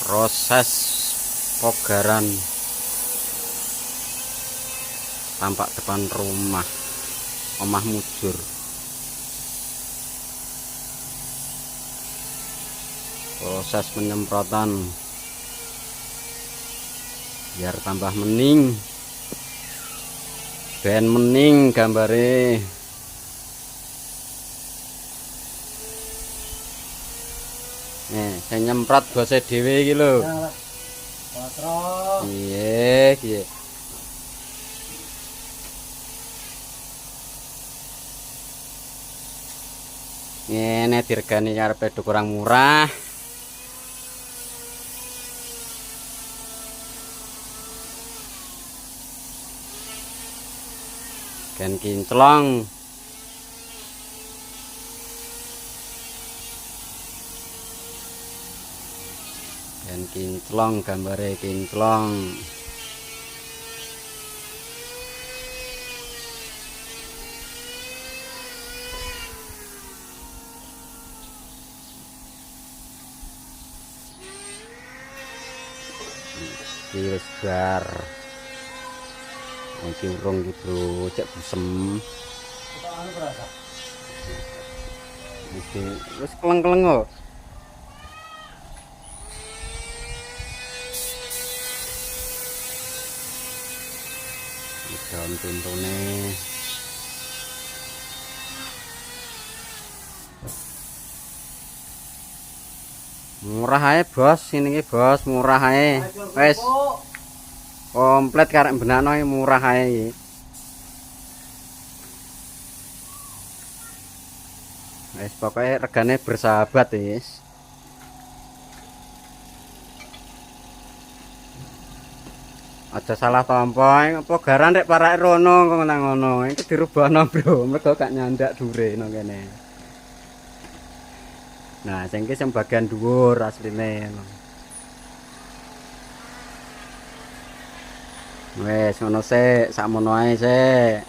Proses pogaran tampak depan rumah omah mujur. Proses penyemprotan biar tambah mening, ben mening gambare. Nih, saya nyemprot bose dhewe iki lho. Iya, iya. Ngene dirgani karepe kurang murah. Gen kinclong. Dan kinclong gambare kinclong. Iki wis bar. Iki urung iki, Bro, cek busem. Iki wis keleng-keleng kok. Daun pintune murah ae bos, ini bos murah ae wes komplit karek benakno murah ae wes pokoknya regane bersahabat wis. Aja salah tompo, pogaran rek parake rono kok ngono. Iki dirubahno, Bro. Mergo gak nyandak dure nang kene. Nah, sing iki sing bagian dhuwur asline. Wes ngono sik, sakmono ae sik.